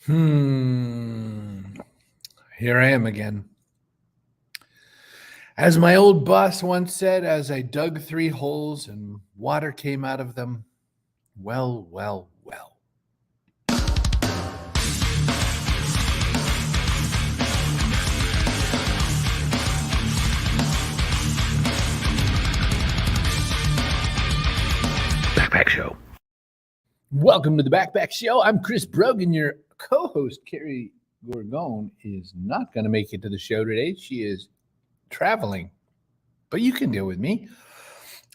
Here I am again. As my old boss once said, as I dug 3 holes and water came out of them, well, well, well. Backpack Show. Welcome to the Backpack Show. I'm Chris Brogan. Your co-host, Kerry Gorgon, is not going to make it to the show today. She is traveling, but you can deal with me.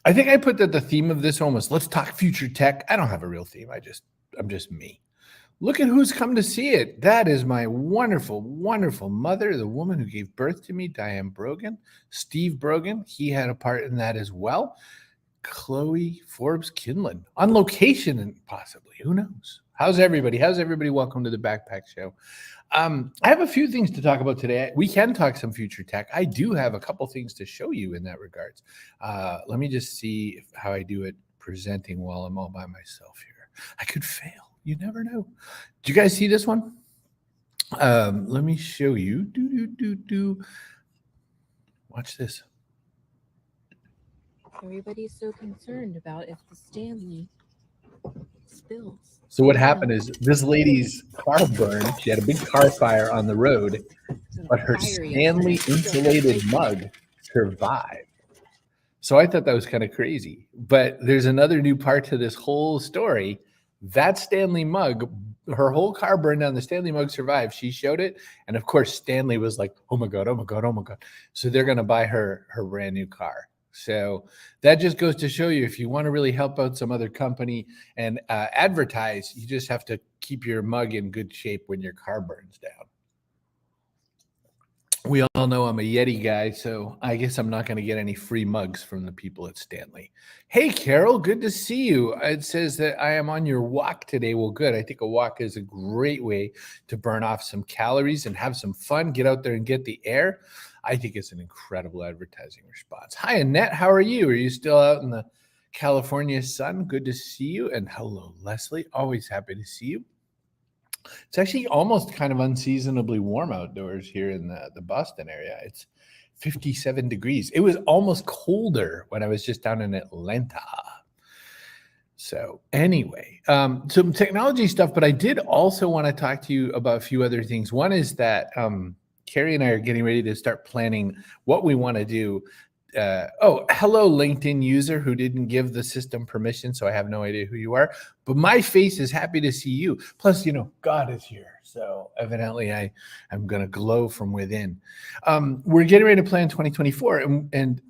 I think I put that the theme of this one was let's talk future tech. I don't have a real theme. I'm just me. Look at who's come to see it. That is my wonderful, wonderful mother, the woman who gave birth to me, Diane Brogan. Steve Brogan, he had a part in that as well. Chloe Forbes Kinlan on location, and possibly, who knows? How's everybody? Welcome to the Backpack Show. I have a few things to talk about today. We can talk some future tech. I do have a couple things to show you in that regards. Let me just see how I do it presenting while I'm all by myself here. I could fail. You never know. Do you guys see this one? Let me show you. Watch this. Everybody's so concerned about if the Stanley spills. So what happened is this lady's car burned. She had a big car fire on the road, but her Stanley insulated mug survived. So I thought that was kind of crazy. But there's another new part to this whole story. That Stanley mug, her whole car burned down. The Stanley mug survived. She showed it. And of course, Stanley was like, oh my God, oh my God, oh my God. So they're going to buy her brand new car. So that just goes to show you, if you want to really help out some other company and advertise, you just have to keep your mug in good shape when your car burns down. We all know I'm a Yeti guy, so I guess I'm not going to get any free mugs from the people at Stanley. Hey, Carol, good to see you. It says that I am on your walk today. Well, good. I think a walk is a great way to burn off some calories and have some fun. Get out there and get the air. I think it's an incredible advertising response. Hi, Annette. How are you? Are you still out in the California sun? Good to see you. And hello, Leslie. Always happy to see you. It's actually almost kind of unseasonably warm outdoors here in the Boston area. It's 57 degrees. It was almost colder when I was just down in Atlanta. So anyway, some technology stuff, but I did also want to talk to you about a few other things. One is that Kerry and I are getting ready to start planning what we want to do. Hello, LinkedIn user who didn't give the system permission, so I have no idea who you are. But my face is happy to see you. Plus, God is here. So evidently I'm going to glow from within. We're getting ready to plan 2024. And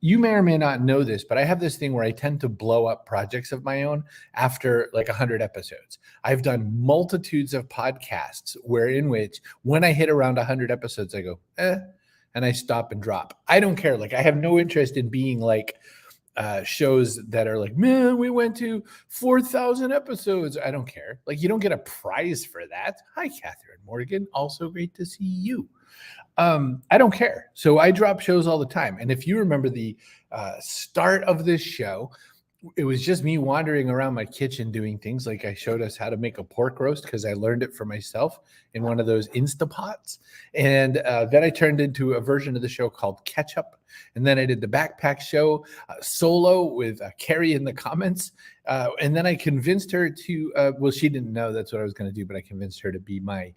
you may or may not know this, but I have this thing where I tend to blow up projects of my own after like 100 episodes. I've done multitudes of podcasts in which when I hit around 100 episodes, I go, and I stop and drop. I don't care. Like, I have no interest in being like shows that are like, man, we went to 4,000 episodes. I don't care. Like, you don't get a prize for that. Hi, Catherine Morgan. Also great to see you. I don't care. So I drop shows all the time. And if you remember the start of this show, it was just me wandering around my kitchen doing things. Like, I showed us how to make a pork roast because I learned it for myself in one of those Instapots. And then I turned into a version of the show called Ketchup. And then I did the Backpack Show solo with Kerry in the comments. And then I convinced her to, she didn't know that's what I was going to do, but I convinced her to be my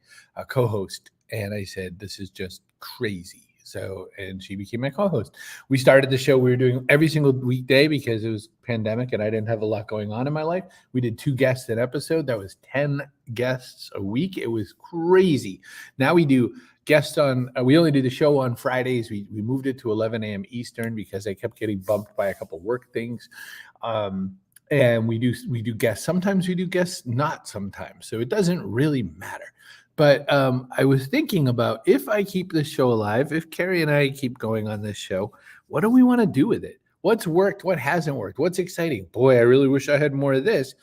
co-host. And I said, this is just crazy. So, and she became my co-host. We started the show. We were doing every single weekday because it was pandemic and I didn't have a lot going on in my life. We did 2 guests an episode. That was 10 guests a week. It was crazy. Now we do guests we only do the show on Fridays. We moved it to 11 a.m. Eastern because I kept getting bumped by a couple work things. And we do guests. Sometimes we do guests, not sometimes. So it doesn't really matter. But I was thinking about, if I keep this show alive, if Kerry and I keep going on this show, what do we want to do with it? What's worked? What hasn't worked? What's exciting? Boy, I really wish I had more of this,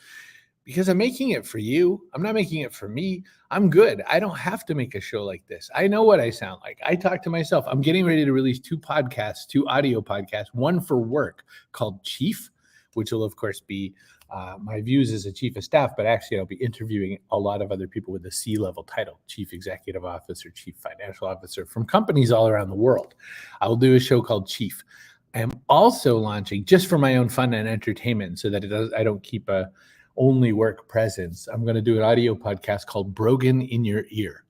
because I'm making it for you. I'm not making it for me. I'm good. I don't have to make a show like this. I know what I sound like. I talk to myself. I'm getting ready to release 2 audio podcasts, one for work called Chief, which will, of course, be my views as a chief of staff, but actually I'll be interviewing a lot of other people with a C-level title, chief executive officer, chief financial officer from companies all around the world. I will do a show called Chief. I am also launching, just for my own fun and entertainment, so that I don't keep a only work presence. I'm going to do an audio podcast called Brogan in Your Ear.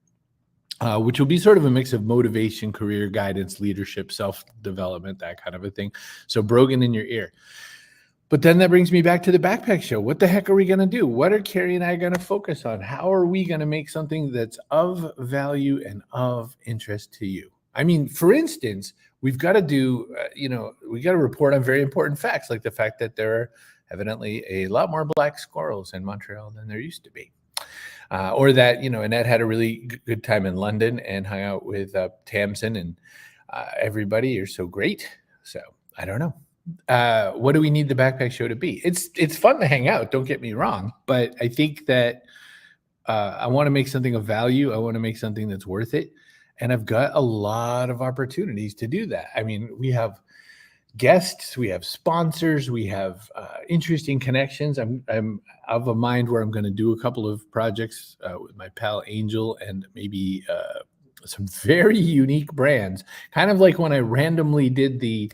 Which will be sort of a mix of motivation, career guidance, leadership, self-development, that kind of a thing. So Brogan in your ear. But then that brings me back to the backpack show. What the heck are we going to do? What are Kerry and I going to focus on? How are we going to make something that's of value and of interest to you? I mean, for instance, we've got to do, we got to report on very important facts, like the fact that there are evidently a lot more black squirrels in Montreal than there used to be. Or that, Annette had a really good time in London and hung out with Tamsin and everybody. You're so great. So I don't know. What do we need the backpack show to be? It's fun to hang out. Don't get me wrong. But I think that I want to make something of value. I want to make something that's worth it. And I've got a lot of opportunities to do that. I mean, we have guests, we have sponsors, we have interesting connections. I'm of a mind where I'm going to do a couple of projects with my pal Angel and maybe some very unique brands, kind of like when I randomly did the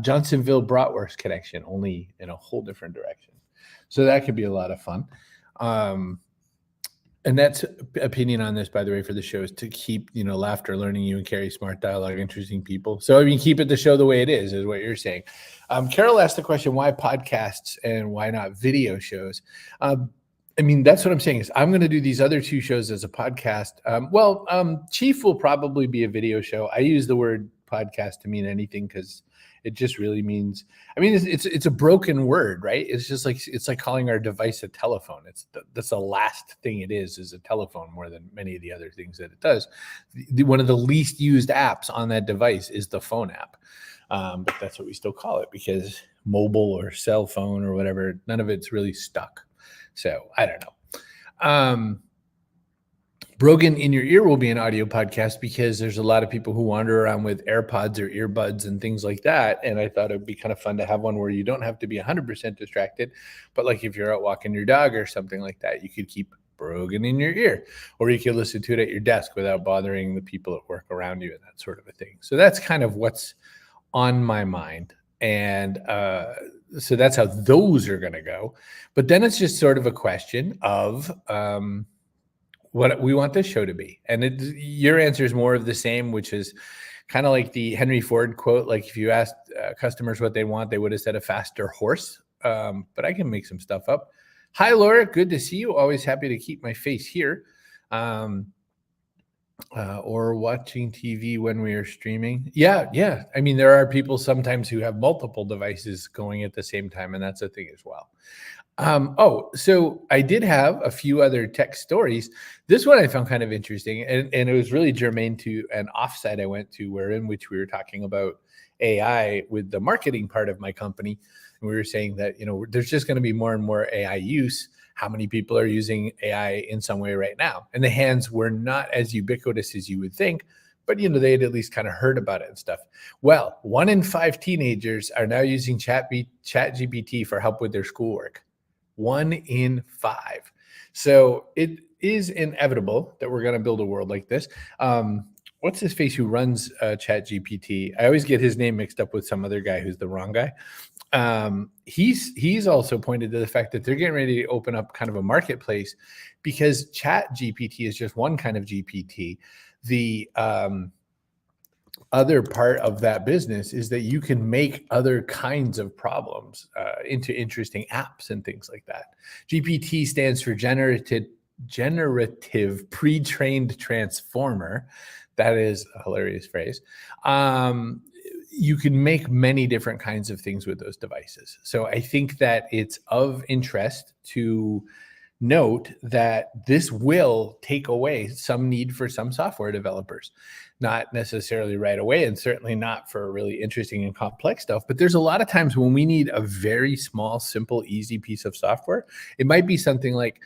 Johnsonville Bratwurst connection, only in a whole different direction. So that could be a lot of fun. And that's opinion on this, by the way, for the show is to keep, laughter, learning, you and Kerry, smart dialogue, interesting people. So, I mean, keep it the show the way it is what you're saying. Carol asked the question, why podcasts and why not video shows? I mean, that's what I'm saying is I'm going to do these other two shows as a podcast. Chief will probably be a video show. I use the word podcast to mean anything because it just really means, I mean, it's a broken word, right? It's like calling our device a telephone. That's the last thing it is a telephone more than many of the other things that it does. One of the least used apps on that device is the phone app. But that's what we still call it because mobile or cell phone or whatever, none of it's really stuck. So I don't know. Brogan in Your Ear will be an audio podcast because there's a lot of people who wander around with AirPods or earbuds and things like that. And I thought it'd be kind of fun to have one where you don't have to be 100% distracted. But like if you're out walking your dog or something like that, you could keep Brogan in your ear, or you could listen to it at your desk without bothering the people at work around you and that sort of a thing. So that's kind of what's on my mind. And so that's how those are going to go. But then it's just sort of a question of what we want this show to be. And your answer is more of the same, which is kind of like the Henry Ford quote. Like if you asked customers what they want, they would have said a faster horse. But I can make some stuff up. Hi, Laura. Good to see you. Always happy to keep my face here. Or watching TV when we are streaming. Yeah. I mean, there are people sometimes who have multiple devices going at the same time, and that's a thing as well. So I did have a few other tech stories. This one I found kind of interesting, and it was really germane to an offsite I went to in which we were talking about AI with the marketing part of my company. And we were saying that, there's just going to be more and more AI use. How many people are using AI in some way right now? And the hands were not as ubiquitous as you would think, but they had at least kind of heard about it and stuff. Well, 1 in 5 teenagers are now using ChatGPT for help with their schoolwork. 1 in 5. So it is inevitable that we're going to build a world like this. What's his face who runs ChatGPT? I always get his name mixed up with some other guy who's the wrong guy. He's also pointed to the fact that they're getting ready to open up kind of a marketplace because ChatGPT is just one kind of GPT. The other part of that business is that you can make other kinds of problems into interesting apps and things like that. GPT stands for generative pre-trained transformer. That is a hilarious phrase. You can make many different kinds of things with those devices. So I think that it's of interest to note that this will take away some need for some software developers. Not necessarily right away, and certainly not for really interesting and complex stuff. But there's a lot of times when we need a very small, simple, easy piece of software. It might be something like,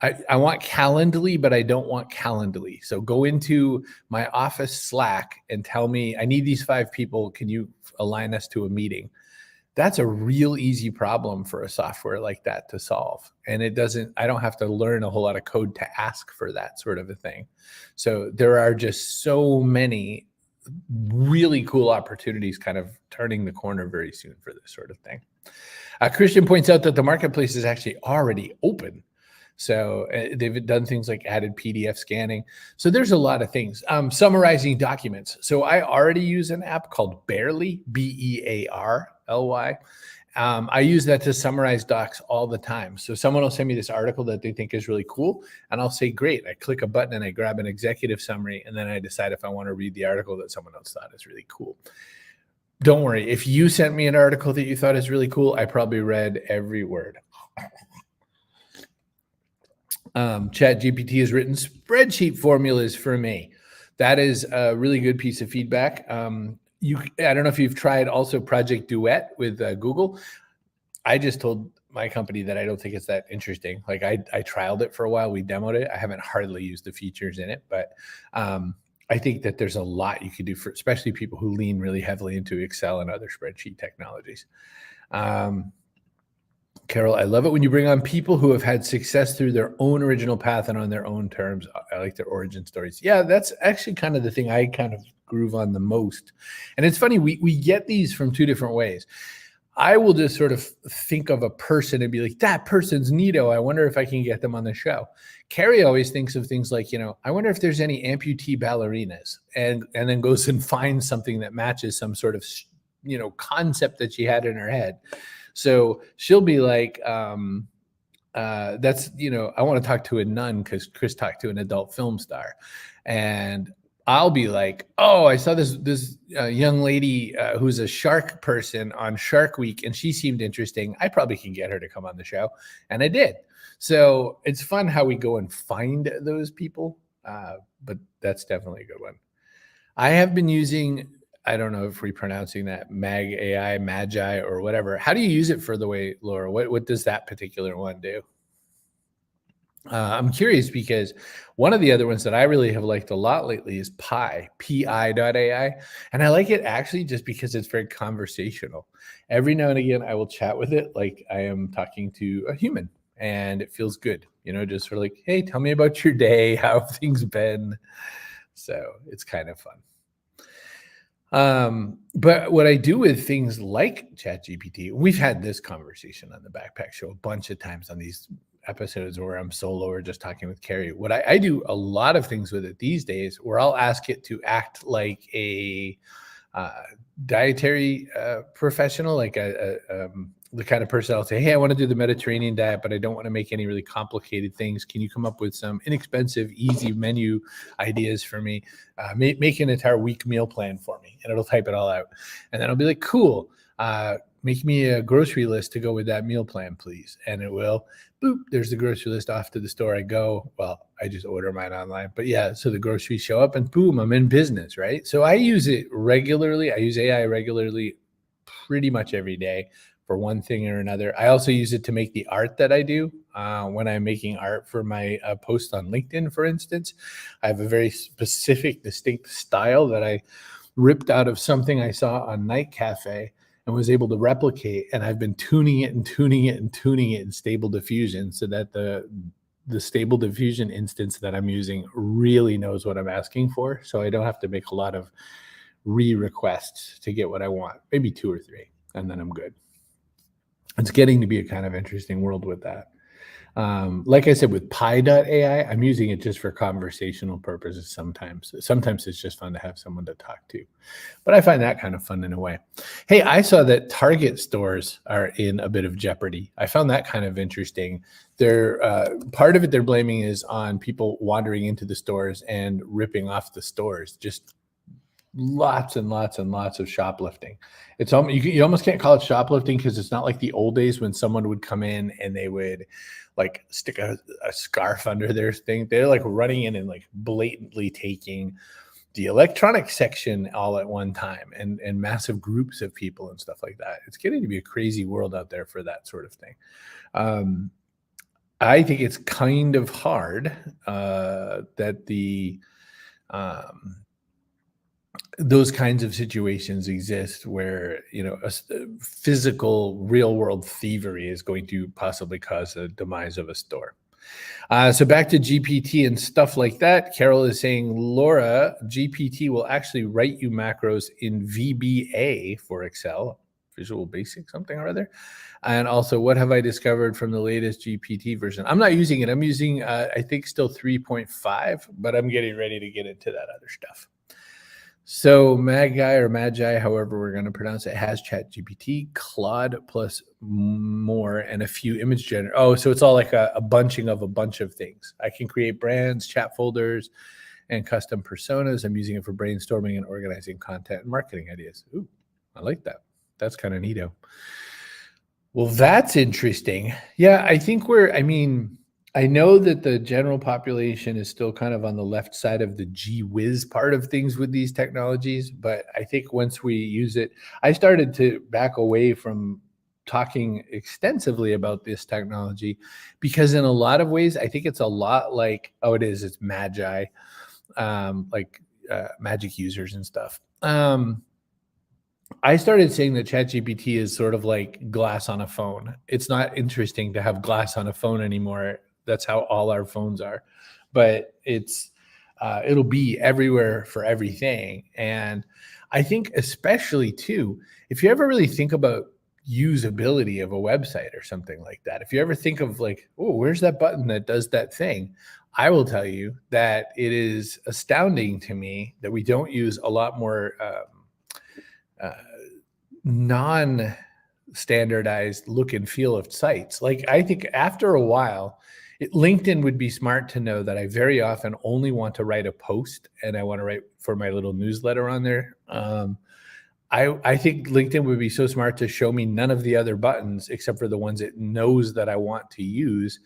I want Calendly, but I don't want Calendly. So go into my office Slack and tell me, I need these 5 people. Can you align us to a meeting? That's a real easy problem for a software like that to solve. And I don't have to learn a whole lot of code to ask for that sort of a thing. So there are just so many really cool opportunities kind of turning the corner very soon for this sort of thing. Christian points out that the marketplace is actually already open. So they've done things like added PDF scanning. So there's a lot of things. Summarizing documents. So I already use an app called Bearly, Bearly. I use that to summarize docs all the time. So someone will send me this article that they think is really cool, and I'll say, great. I click a button and I grab an executive summary, and then I decide if I want to read the article that someone else thought is really cool. Don't worry. If you sent me an article that you thought is really cool, I probably read every word. ChatGPT has written spreadsheet formulas for me. That is a really good piece of feedback. I don't know if you've tried also Project Duet with Google. I just told my company that I don't think it's that interesting. Like I trialed it for a while. We demoed it. I haven't hardly used the features in it, but I think that there's a lot you could do for especially people who lean really heavily into Excel and other spreadsheet technologies. Carol, I love it when you bring on people who have had success through their own original path and on their own terms. I like their origin stories. Yeah, that's actually kind of the thing I kind of groove on the most. And it's funny, we get these from two different ways. I will just sort of think of a person and be like, that person's neato. I wonder if I can get them on the show. Kerry always thinks of things like, I wonder if there's any amputee ballerinas, and then goes and finds something that matches some sort of, concept that she had in her head. So she'll be like, I want to talk to a nun because Chris talked to an adult film star. And I'll be like, oh, I saw this young lady who's a shark person on Shark Week, and she seemed interesting. I probably can get her to come on the show. And I did. So it's fun how we go and find those people. But that's definitely a good one. I have been using, I don't know if we're pronouncing that Magi, or whatever. How do you use it for the way, Laura? What does that particular one do? I'm curious because one of the other ones that I really have liked a lot lately is pi.ai. And I like it actually just because it's very conversational. Every now and again, I will chat with it like I am talking to a human, and it feels good, just sort of like, hey, tell me about your day. How have things been? So it's kind of fun. But what I do with things like ChatGPT, we've had this conversation on the Backpack Show a bunch of times on these episodes where I'm solo or just talking with Kerry. What I do a lot of things with it these days, where I'll ask it to act like a dietary professional, like the kind of person I'll say, hey, I want to do the Mediterranean diet, but I don't want to make any really complicated things. Can you come up with some inexpensive, easy menu ideas for me? Make an entire week meal plan for me, and it'll type it all out. And then I'll be like, cool. Make me a grocery list to go with that meal plan, please. And it will. Boop, there's the grocery list. Off to the store I go. Well, I just order mine online. But yeah, so the groceries show up and boom, I'm in business, right? So I use it regularly. I use AI regularly pretty much every day for one thing or another. I also use it to make the art that I do. When I'm making art for my post on LinkedIn, for instance, I have a very specific, distinct style that I ripped out of something I saw on Night Cafe and was able to replicate. And I've been tuning it in Stable Diffusion so that the Stable Diffusion instance that I'm using really knows what I'm asking for. So I don't have to make a lot of requests to get what I want, maybe 2 or 3, and then I'm good. It's getting to be a kind of interesting world with that. Like I said, with pi.ai, I'm using it just for conversational purposes sometimes. Sometimes it's just fun to have someone to talk to. But I find that kind of fun in a way. Hey, I saw that Target stores are in a bit of jeopardy. I found that kind of interesting. Part of it they're blaming is on people wandering into the stores and ripping off the stores. Just lots and lots and lots of shoplifting. It's you almost can't call it shoplifting because it's not like the old days when someone would come in and they would like stick a scarf under their thing. They're like running in and like blatantly taking the electronics section all at one time, and massive groups of people and stuff like that. It's getting to be a crazy world out there for that sort of thing. I think it's kind of hard that those kinds of situations exist where, physical real world thievery is going to possibly cause the demise of a store. So back to GPT and stuff like that. Carol is saying, Laura, GPT will actually write you macros in VBA for Excel, Visual Basic something or other. And also, what have I discovered from the latest GPT version? I'm not using it. I'm using, I think, still 3.5, but I'm getting ready to get into that other stuff. So Magi, however we're going to pronounce it, has ChatGPT, Claude plus more, and a few image generators. Oh, so it's all like a bunching of a bunch of things. I can create brands, chat folders, and custom personas. I'm using it for brainstorming and organizing content and marketing ideas. Ooh, I like that. That's kind of neato. Well, that's interesting. Yeah, I know that the general population is still kind of on the left side of the gee whiz part of things with these technologies, but I think once we use it, I started to back away from talking extensively about this technology because in a lot of ways, I think it's a lot like, it's Magi, magic users and stuff. I started saying that ChatGPT is sort of like glass on a phone. It's not interesting to have glass on a phone anymore. That's how all our phones are, but it'll be everywhere for everything. And I think especially too, if you ever really think about usability of a website or something like that, if you ever think of like, oh, where's that button that does that thing? I will tell you that it is astounding to me that we don't use a lot more non-standardized look and feel of sites. Like I think after a while, LinkedIn would be smart to know that I very often only want to write a post and I want to write for my little newsletter on there. I think LinkedIn would be so smart to show me none of the other buttons except for the ones it knows that I want to use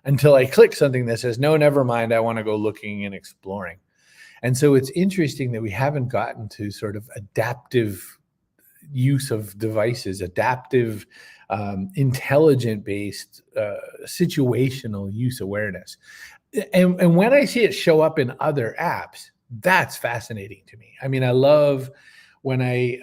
until I click something that says, no, never mind, I want to go looking and exploring. And so it's interesting that we haven't gotten to sort of adaptive use of devices, adaptive, intelligent-based, situational use awareness. And when I see it show up in other apps, that's fascinating to me. I mean, I love when I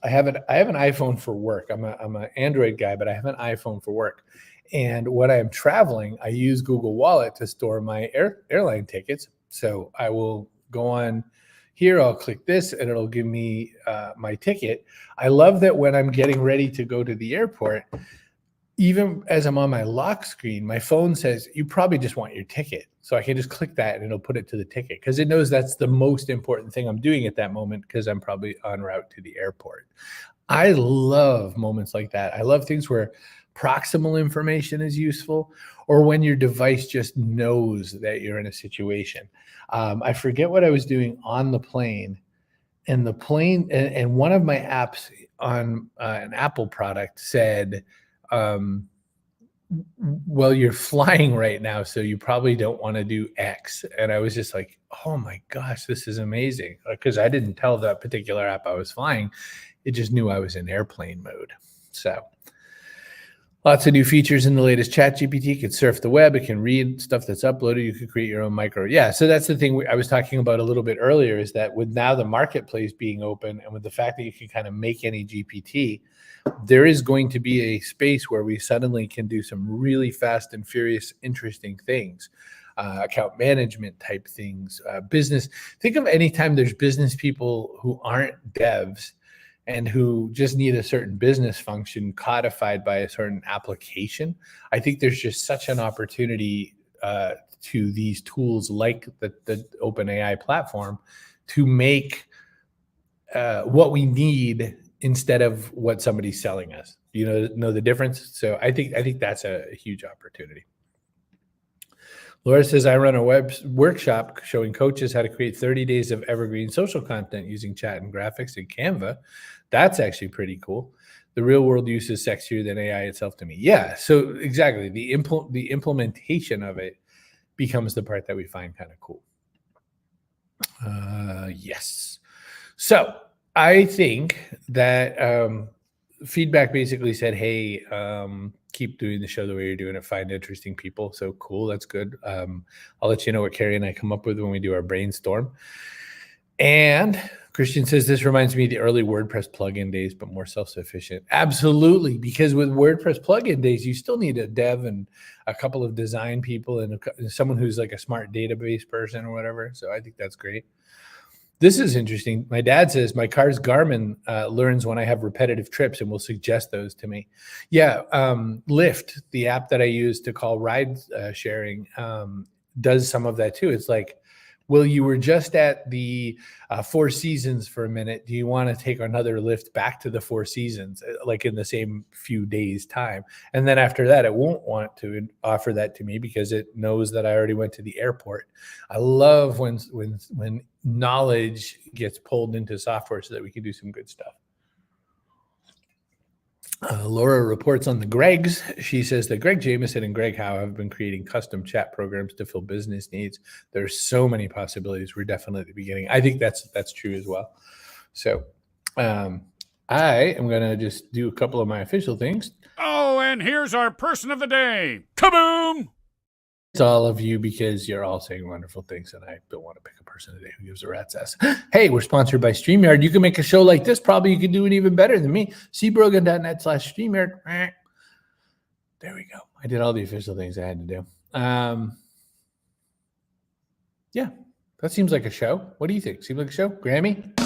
have an iPhone for work. I'm an Android guy, but I have an iPhone for work. And when I'm traveling, I use Google Wallet to store my airline tickets. So I will go on here, I'll click this and it'll give me my ticket. I love that when I'm getting ready to go to the airport, even as I'm on my lock screen, my phone says, you probably just want your ticket. So I can just click that and it'll put it to the ticket because it knows that's the most important thing I'm doing at that moment because I'm probably en route to the airport. I love moments like that. I love things where proximal information is useful or when your device just knows that you're in a situation. I forget what I was doing on the plane and one of my apps on an Apple product said, well, you're flying right now, so you probably don't want to do X. And I was just like, oh my gosh, this is amazing. Because I didn't tell that particular app I was flying. It just knew I was in airplane mode. So lots of new features in the latest ChatGPT. It can surf the web. It can read stuff that's uploaded. You could create your own micro. Yeah, so that's the thing I was talking about a little bit earlier is that with now the marketplace being open and with the fact that you can kind of make any GPT, there is going to be a space where we suddenly can do some really fast and furious, interesting things. Account management type things, business. Think of any time there's business people who aren't devs and who just need a certain business function codified by a certain application. I think there's just such an opportunity to these tools like the OpenAI platform to make what we need instead of what somebody's selling us. You know the difference? So I think that's a huge opportunity. Laura says, I run a web workshop showing coaches how to create 30 days of evergreen social content using chat and graphics in Canva. That's actually pretty cool. The real world use is sexier than AI itself to me. Yeah, so exactly. The implementation of it becomes the part that we find kind of cool. Yes. So I think that feedback basically said, hey, keep doing the show the way you're doing it. Find interesting people. So cool. That's good. I'll let you know what Kerry and I come up with when we do our brainstorm. And Christian says, this reminds me of the early WordPress plugin days, but more self-sufficient. Absolutely, because with WordPress plugin days, you still need a dev and a couple of design people and someone who's like a smart database person or whatever. So I think that's great. This is interesting. My dad says my car's Garmin learns when I have repetitive trips and will suggest those to me. Yeah, Lyft, the app that I use to call ride sharing, does some of that too. It's like, well, you were just at the Four Seasons for a minute. Do you want to take another lift back to the Four Seasons, like in the same few days' time? And then after that, it won't want to offer that to me because it knows that I already went to the airport. I love when knowledge gets pulled into software so that we can do some good stuff. Laura reports on the Gregs. She says that Greg Jameson and Greg Howe have been creating custom chat programs to fill business needs. There's so many possibilities. We're definitely at the beginning. I think that's true as well. So I am going to just do a couple of my official things. Oh, and here's our person of the day. Kaboom! It's all of you because you're all saying wonderful things, and I don't want to pick a person today who gives a rat's ass. Hey, we're sponsored by StreamYard. You can make a show like this. Probably you can do it even better than me. cbrogan.net/StreamYard. There we go. I did all the official things I had to do. Yeah, that seems like a show. What do you think? Seems like a show? Grammy?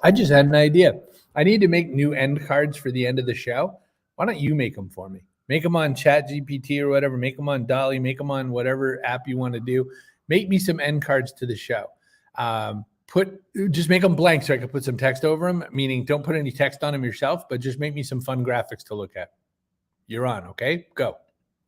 I just had an idea. I need to make new end cards for the end of the show. Why don't you make them for me? Make them on ChatGPT or whatever. Make them on Dolly. Make them on whatever app you want to do. Make me some end cards to the show. Just make them blank so I can put some text over them, meaning don't put any text on them yourself, but just make me some fun graphics to look at. You're on, okay? Go.